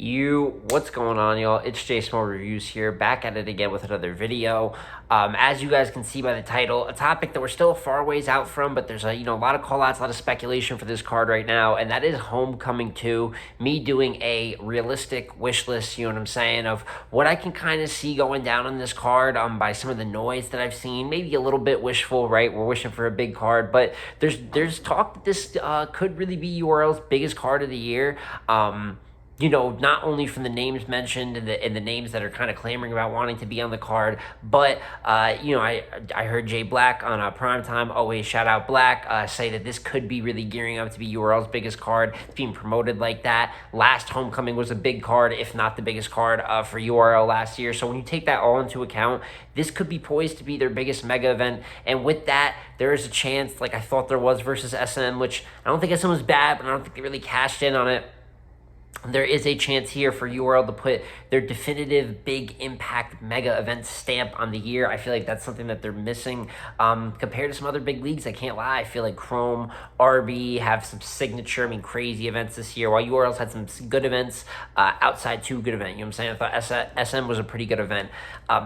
What's going on, y'all? It's J Small Reviews here, back at it again with another video. As you guys can see by the title, a topic that we're still far ways out from, but there's a lot of call outs, a lot of speculation for this card right now, and that is Homecoming 2. Me doing a realistic wish list, you know what I'm saying, of what I can kind of see going down on this card by some of the noise that I've seen. Maybe a little bit wishful, right? We're wishing for a big card, but there's talk that this could really be URL's biggest card of the year. Not only from the names mentioned and the names that are kind of clamoring about wanting to be on the card, but, I heard Jay Black on Primetime, always shout out Black, say that this could be really gearing up to be URL's biggest card. It's being promoted like that. Last Homecoming was a big card, if not the biggest card for URL last year. So when you take that all into account, this could be poised to be their biggest mega event. And with that, there is a chance, like I thought there was versus SM, which I don't think SM was bad, but I don't think they really cashed in on it. There is a chance here for URL to put their definitive big impact mega event stamp on the year. I feel like that's something that they're missing compared to some other big leagues. I can't lie. I feel like Chrome, RB have some signature, crazy events this year, while URL's had some good events outside two good events. You know what I'm saying? I thought SM was a pretty good event.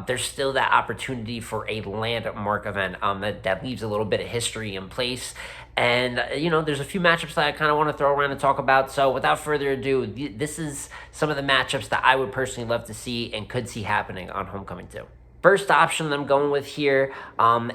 There's still that opportunity for a landmark event that leaves a little bit of history in place. And, there's a few matchups that I kind of want to throw around and talk about. So without further ado, this is some of the matchups that I would personally love to see and could see happening on Homecoming 2. First option that I'm going with here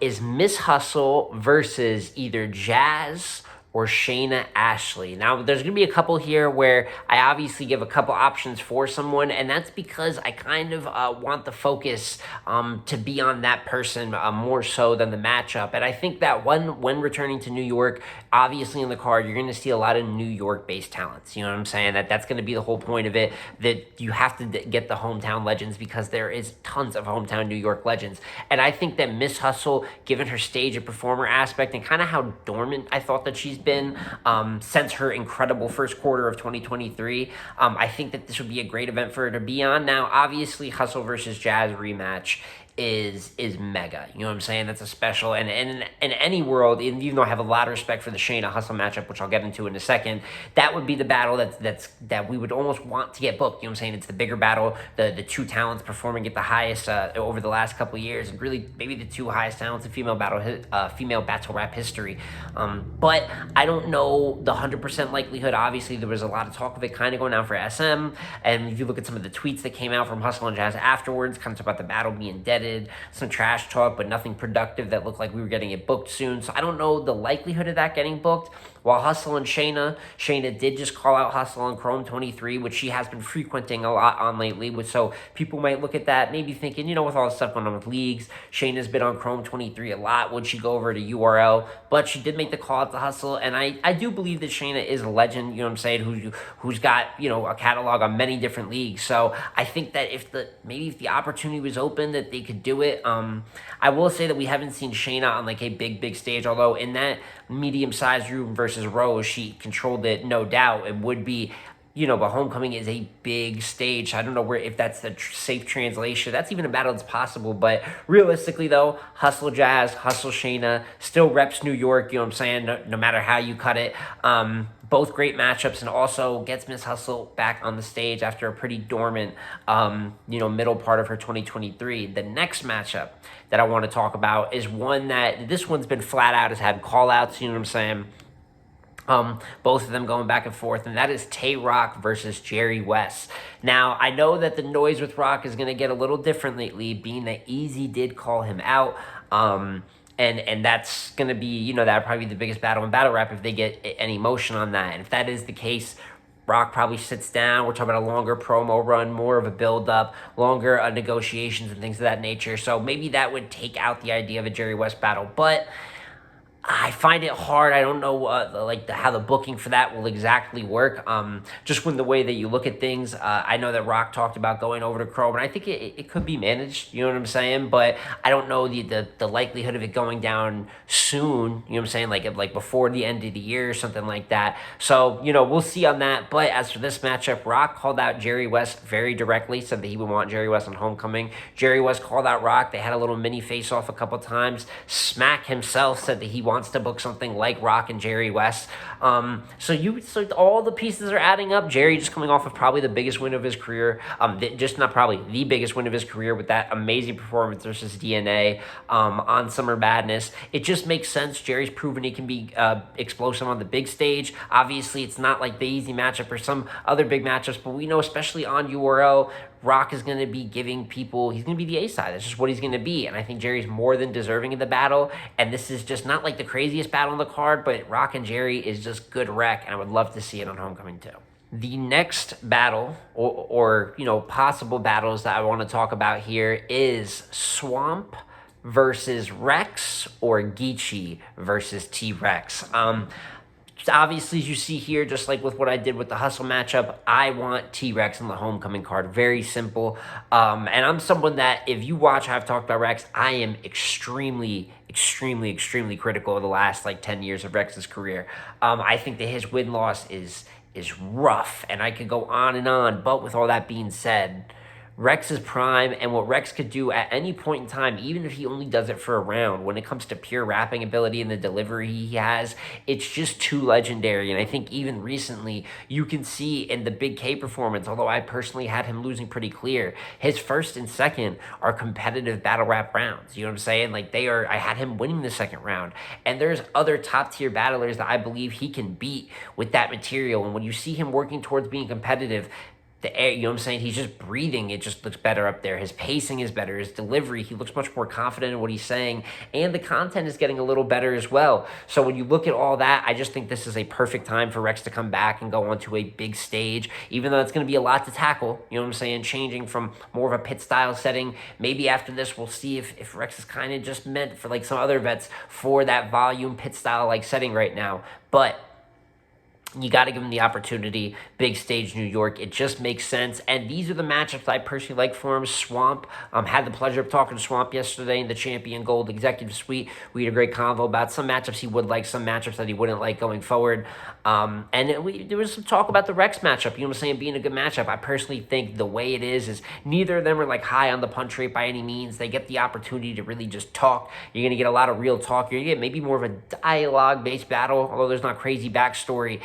is Miss Hustle versus either Jazz or Shayna Ashley. Now, there's going to be a couple here where I obviously give a couple options for someone, and that's because I kind of want the focus to be on that person more so than the matchup. And I think that when returning to New York, obviously in the card, you're going to see a lot of New York-based talents. You know what I'm saying? That's going to be the whole point of it, that you have to get the hometown legends because there is tons of hometown New York legends. And I think that Miss Hustle, given her stage and performer aspect and kind of how dormant I thought that she's been since her incredible first quarter of 2023. I think that this would be a great event for her to be on. Now, obviously, Hustle versus Jazz rematch is mega. You know what I'm saying? That's a special. And in any world, even though I have a lot of respect for the Shayna Hustle matchup, which I'll get into in a second, that would be the battle that we would almost want to get booked. You know what I'm saying? It's the bigger battle, the two talents performing at the highest over the last couple of years, and really maybe the two highest talents in female battle rap history. But I don't know the 100% likelihood. Obviously, there was a lot of talk of it kind of going down for SM, and if you look at some of the tweets that came out from Hustle and Jazz afterwards, kind of talk about the battle being deaded, some trash talk, but nothing productive that looked like we were getting it booked soon. So I don't know the likelihood of that getting booked. While Hustle and Shayna did just call out Hustle on Chrome 23, which she has been frequenting a lot on lately. So people might look at that, maybe thinking, with all the stuff going on with leagues, Shayna's been on Chrome 23 a lot. Would she go over to URL? But she did make the call out to Hustle, and I do believe that Shayna is a legend, you know what I'm saying, who's got, a catalog on many different leagues. So I think that if the opportunity was open, that they could do it. I will say that we haven't seen Shayna on like a big stage, although in that medium-sized room versus Rose, she controlled it, no doubt. It would be, but Homecoming is a big stage. I don't know if that's the safe translation. That's even a battle that's possible. But realistically, though, Hustle Jazz, Hustle Shayna, still reps New York, you know what I'm saying, no matter how you cut it. Both great matchups, and also gets Miss Hustle back on the stage after a pretty dormant, middle part of her 2023. The next matchup that I want to talk about is one that, this one's been flat out, has had call-outs, you know what I'm saying? Both of them going back and forth, and that is Rock versus Jerry West. Now, I know that the noise with Rock is going to get a little different lately, being that Easy did call him out, and that's going to be, that would probably be the biggest battle in battle rap if they get any motion on that. And if that is the case, Rock probably sits down. We're talking about a longer promo run, more of a build-up, longer negotiations and things of that nature. So maybe that would take out the idea of a Jerry West battle, but I find it hard. I don't know how the booking for that will exactly work. Just when the way that you look at things, I know that Rock talked about going over to Chrome, and I think it could be managed. You know what I'm saying? But I don't know the likelihood of it going down soon. You know what I'm saying? Like before the end of the year or something like that. So we'll see on that. But as for this matchup, Rock called out Jerry West very directly, said that he would want Jerry West on Homecoming. Jerry West called out Rock. They had a little mini face off a couple times. Smack himself said that he wants to book something like Rock and Jerry West. So all the pieces are adding up. Jerry just coming off of probably the biggest win of his career, just not probably the biggest win of his career with that amazing performance versus DNA on Summer Madness. It just makes sense. Jerry's proven he can be explosive on the big stage. Obviously, it's not like the easy matchup or some other big matchups, but we know, especially on URL, Rock is going to be giving people, he's going to be the A side. That's just what he's going to be. And I think Jerry's more than deserving of the battle. And this is just not like the craziest battle on the card, but Rock and Jerry is just good rec. And I would love to see it on Homecoming too. The next battle or possible battles that I want to talk about here is Swamp versus Rex or Geechee versus TRex. Obviously, as you see here, just like with what I did with the Hustle matchup, I want TRex on the Homecoming card. Very simple. And I'm someone that, if you watch how I've talked about Rex, I am extremely critical of the last 10 years of Rex's career. I think that his win-loss is rough, and I could go on and on. But with all that being said, Rex is prime, and what Rex could do at any point in time, even if he only does it for a round, when it comes to pure rapping ability and the delivery he has, it's just too legendary. And I think even recently, you can see in the Big K performance, although I personally had him losing pretty clear, his first and second are competitive battle rap rounds. You know what I'm saying? I had him winning the second round. And there's other top tier battlers that I believe he can beat with that material. And when you see him working towards being competitive, the air, you know what I'm saying? He's just breathing. It just looks better up there. His pacing is better. His delivery, he looks much more confident in what he's saying. And the content is getting a little better as well. So when you look at all that, I just think this is a perfect time for Rex to come back and go onto a big stage, even though it's going to be a lot to tackle. You know what I'm saying? Changing from more of a pit style setting. Maybe after this, we'll see if Rex is kind of just meant for some other vets for that volume pit style setting right now. But you got to give him the opportunity. Big stage, New York. It just makes sense. And these are the matchups I personally like for him. Swamp. Had the pleasure of talking to Swamp yesterday in the Champion Gold Executive Suite. We had a great convo about some matchups he would like, some matchups that he wouldn't like going forward. There was some talk about the Rex matchup, you know what I'm saying, being a good matchup. I personally think the way it is neither of them are high on the punch rate by any means. They get the opportunity to really just talk. You're going to get a lot of real talk. You're going to get maybe more of a dialogue-based battle, although there's not crazy backstory.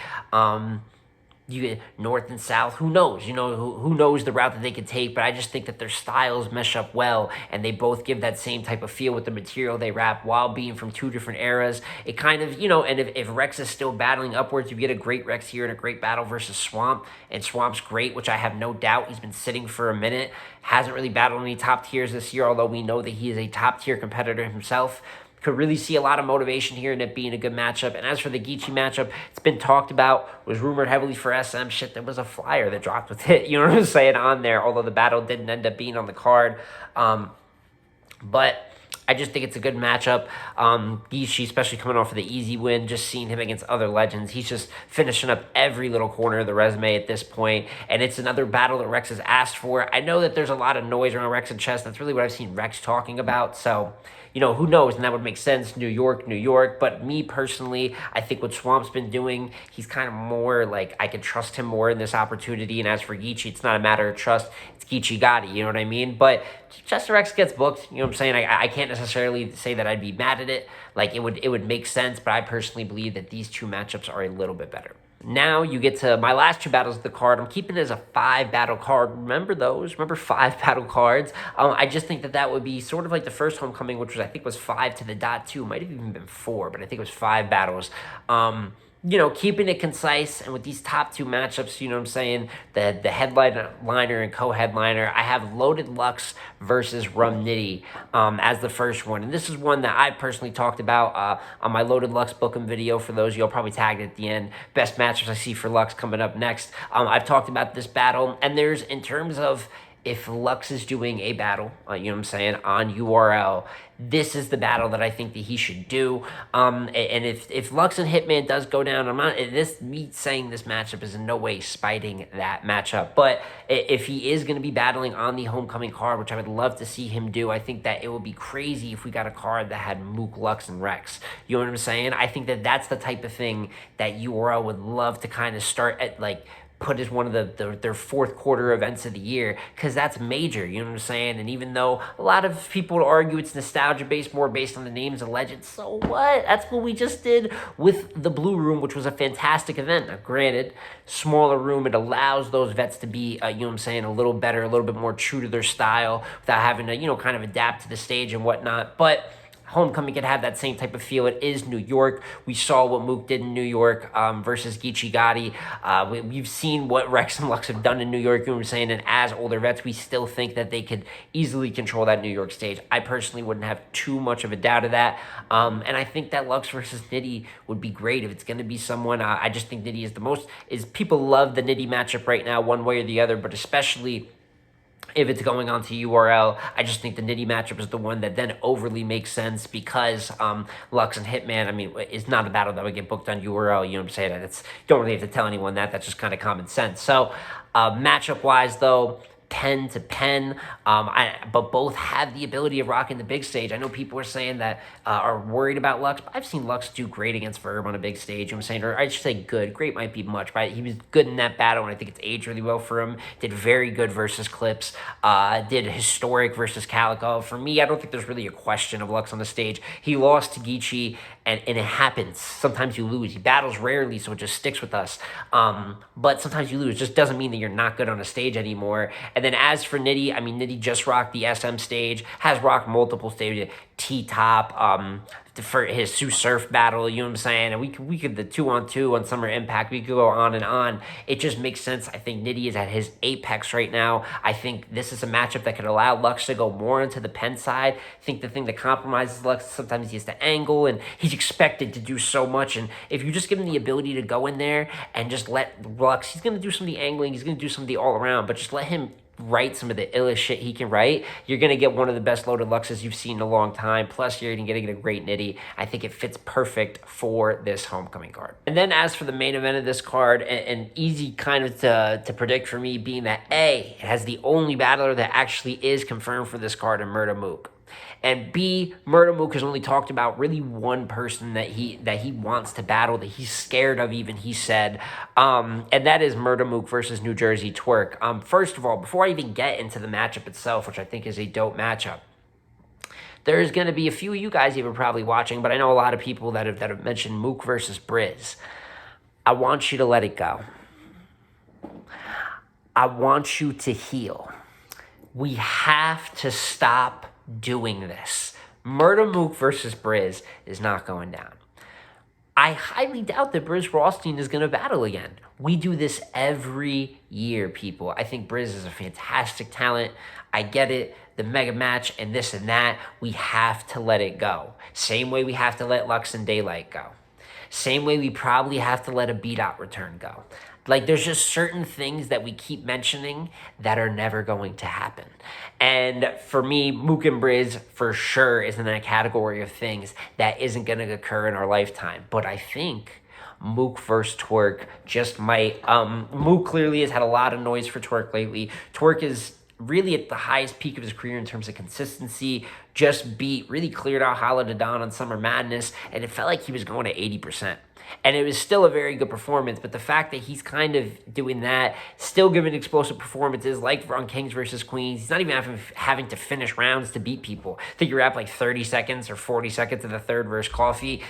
You get North and South, who knows? Who knows the route that they could take, but I just think that their styles mesh up well, and they both give that same type of feel with the material they rap while being from two different eras. It kind of, and if Rex is still battling upwards, you get a great Rex here and a great battle versus Swamp, and Swamp's great, which I have no doubt. He's been sitting for a minute, hasn't really battled any top tiers this year, although we know that he is a top tier competitor himself. Could really see a lot of motivation here in it being a good matchup. And as for the Geechee matchup, it's been talked about, was rumored heavily for SM. Shit, there was a flyer that dropped with it, you know what I'm saying, on there, although the battle didn't end up being on the card. But I just think it's a good matchup. Geechee, especially coming off of the easy win, just seeing him against other legends, he's just finishing up every little corner of the resume at this point, and it's another battle that Rex has asked for. I know that there's a lot of noise around Rex and Chess. That's really what I've seen Rex talking about, so who knows, and that would make sense. New York. But me personally, I think what Swamp's been doing, he's kind of more I could trust him more in this opportunity. And as for Geechee, it's not a matter of trust. It's Geechee Gotti, you know what I mean? But Chester X gets booked, you know what I'm saying? I can't necessarily say that I'd be mad at it. It would make sense, but I personally believe that these two matchups are a little bit better. Now you get to my last two battles of the card. I'm keeping it as a 5-battle card. Remember those? Remember 5 battle cards? I just think that would be sort of like the first Homecoming, which I think was 5 to the dot 2. Might have even been 4, but I think it was 5 battles. Keeping it concise, and with these top 2 matchups, you know what I'm saying, the headliner and co-headliner, I have Loaded Lux versus Rum Nitty as the first one. And this is one that I personally talked about on my Loaded Lux Bookem video. For those of you, I'll probably tag it at the end. Best matchups I see for Lux coming up next. I've talked about this battle, and there's, in terms of if Lux is doing a battle, you know what I'm saying, on URL, this is the battle that I think that he should do. And if Lux and Hitman does go down, me saying this matchup is in no way spiting that matchup. But if he is going to be battling on the Homecoming card, which I would love to see him do, I think that it would be crazy if we got a card that had Mook, Lux, and Rex. You know what I'm saying? I think that that's the type of thing that URL would love to kind of start at, put as one of their fourth quarter events of the year, because that's major, you know what I'm saying? And even though a lot of people would argue it's nostalgia based, more based on the names of legends, so what? That's what we just did with the Blue Room, which was a fantastic event. Now, granted, smaller room, it allows those vets to be, you know what I'm saying, a little better, a little bit more true to their style without having to, you know, kind of adapt to the stage and whatnot. But Homecoming could have that same type of feel. It is New York. We saw what Mook did in New York versus Geechee Gotti. We've seen what Rex and Lux have done in New York, you know what I'm saying? And as older vets, we still think that they could easily control that New York stage. I personally wouldn't have too much of a doubt of that. And I think that Lux versus Nitty would be great if it's going to be someone. I just think Nitty is people love the Nitty matchup right now, one way or the other, but especially if it's going on to URL, I just think the Nitty matchup is the one that then overly makes sense because Lux and Hitman, I mean, it's not a battle that would get booked on URL, you know what I'm saying? And it's, don't really have to tell anyone that, that's just kind of common sense. So matchup-wise, though, pen to pen, but both have the ability of rocking the big stage. I know people are saying that are worried about Lux, but I've seen Lux do great against Verb on a big stage, you know what I'm saying? Or I should say good. Great might be much, right? He was good in that battle, and I think it's aged really well for him. Did very good versus Clips. Did historic versus Calico. For me, I don't think there's really a question of Lux on the stage. He lost to Geechee, and it happens. Sometimes you lose. He battles rarely, so it just sticks with us. But sometimes you lose. It just doesn't mean that you're not good on a stage anymore. And then as for Nitty, I mean, Nitty just rocked the SM stage, has rocked multiple stages, T-Top, for his Sue Surf battle, you know what I'm saying? And we could the 2-on-2 on Summer Impact, we could go on and on. It just makes sense. I think Nitty is at his apex right now. I think this is a matchup that could allow Lux to go more into the pen side. I think the thing that compromises Lux, sometimes he has to angle, and he's expected to do so much. And if you just give him the ability to go in there and just let Lux, he's going to do some of the angling, he's going to do some of the all around, but just let him write some of the illest shit he can write, you're going to get one of the best loaded Luxes you've seen in a long time. Plus, you're going to get a great Nitty. I think it fits perfect for this Homecoming card. And then as for the main event of this card, and easy kind of to predict for me, being that A, it has the only battler that actually is confirmed for this card in Murda Mook. And B, Murda Mook has only talked about really one person that he wants to battle, that he's scared of even, he said. And that is Murda Mook versus New Jersey Twerk. First of all, before I even get into the matchup itself, which I think is a dope matchup, there's going to be a few of you guys even probably watching, but I know a lot of people that have mentioned Mook versus Briz. I want you to let it go. I want you to heal. We have to stop doing this. Murda Mook versus Briz is not going down. I highly doubt that Briz Rothstein is going to battle again. We do this every year, people. I think Briz is a fantastic talent. I get it, the mega match and this and that. We have to let it go. Same way we have to let Lux and Daylight go. Same way we probably have to let a B-Dot return go. Like, there's just certain things that we keep mentioning that are never going to happen. And for me, Mook and Briz for sure is in that category of things that isn't going to occur in our lifetime. But I think Mook versus Twerk just might. Mook clearly has had a lot of noise for Twerk lately. Twerk is really at the highest peak of his career in terms of consistency. Just really cleared out Holla to Don on Summer Madness, and it felt like he was going to 80%. And it was still a very good performance, but the fact that he's kind of doing that, still giving explosive performances like on Kings versus Queens, he's not even having to finish rounds to beat people. I think you're at like 30 seconds or 40 seconds of the third versus Coffee.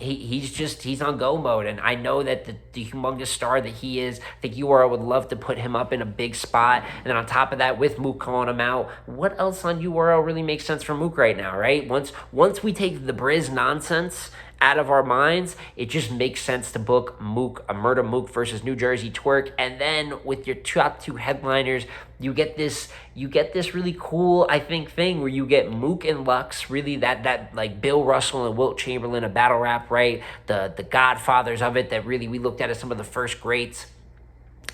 He's on go mode, and I know that the humongous star that he is, I think URL would love to put him up in a big spot. And then on top of that, with Mook calling him out, what else on URL really makes sense for Mook right now, right? Once we take the Briz nonsense out of our minds, it just makes sense to book Mook, a Murda Mook versus New Jersey Twerk, and then with your top two headliners, you get this really cool, I think, thing where you get Mook and Lux, really that like Bill Russell and Wilt Chamberlain of battle rap, right? The godfathers of it that really we looked at as some of the first greats.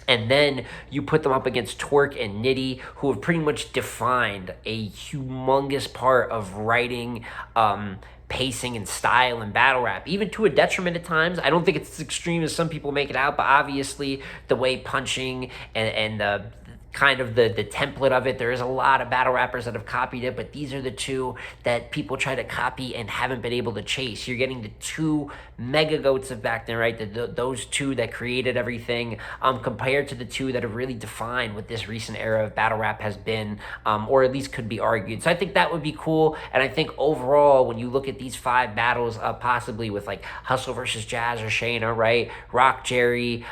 And then you put them up against Twerk and Nitty, who have pretty much defined a humongous part of writing, pacing and style and battle rap, even to a detriment at times. I don't think it's as extreme as some people make it out, but obviously the way punching and kind of the template of it. There is a lot of battle rappers that have copied it, but these are the two that people try to copy and haven't been able to chase. You're getting the two mega goats of back then, right? Those two that created everything, compared to the two that have really defined what this recent era of battle rap has been, or at least could be argued. So I think that would be cool. And I think overall, when you look at these 5 battles, possibly with like Hustle versus Jazz or Shayna, right? Rock, Jerry,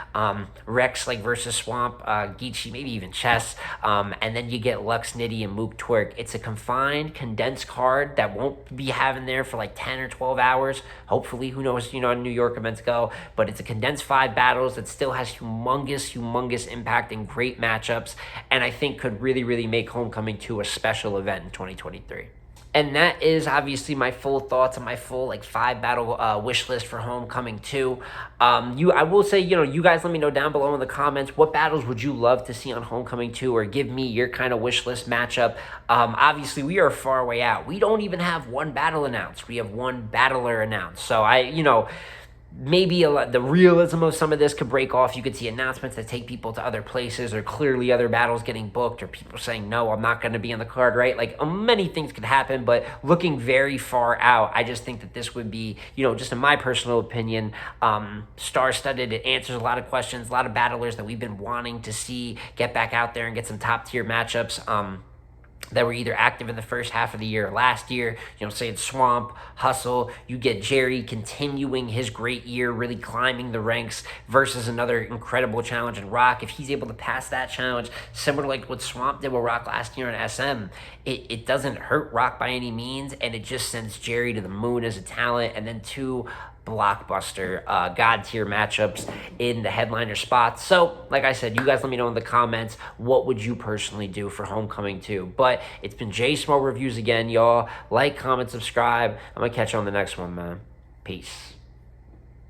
Rex like versus Swamp, Geechee, maybe even Chess. And then you get Lux, Nitty, and Mook, Twerk. It's a confined, condensed card that won't be having there for like 10 or 12 hours. Hopefully, who knows, New York events go. But it's a condensed 5 battles that still has humongous impact and great matchups. And I think could really make Homecoming 2 a special event in 2023. And that is obviously my full thoughts on my full 5 battle wish list for Homecoming 2. I will say, you guys let me know down below in the comments, what battles would you love to see on Homecoming 2, or give me your kind of wish list matchup. Obviously, we are far way out. We don't even have one battle announced. We have one battler announced. So maybe the realism of some of this could break off. You could see announcements that take people to other places, or clearly other battles getting booked, or people saying, no, I'm not going to be on the card, right? Many things could happen, but looking very far out, I just think that this would be, just in my personal opinion, star-studded. It answers a lot of questions, a lot of battlers that we've been wanting to see get back out there and get some top-tier matchups. That were either active in the first half of the year or last year. Say it's Swamp, Hustle. You get Jerry continuing his great year, really climbing the ranks, versus another incredible challenge in Rock. If he's able to pass that challenge, similar to like what Swamp did with Rock last year in SM, it doesn't hurt Rock by any means, and it just sends Jerry to the moon as a talent. And then 2 blockbuster god tier matchups in the headliner spots. So like I said, you guys let me know in the comments, what would you personally do for Homecoming 2? But it's been J Small Reviews again, y'all. Like, comment, subscribe. I'm gonna catch you on the next one, man. Peace.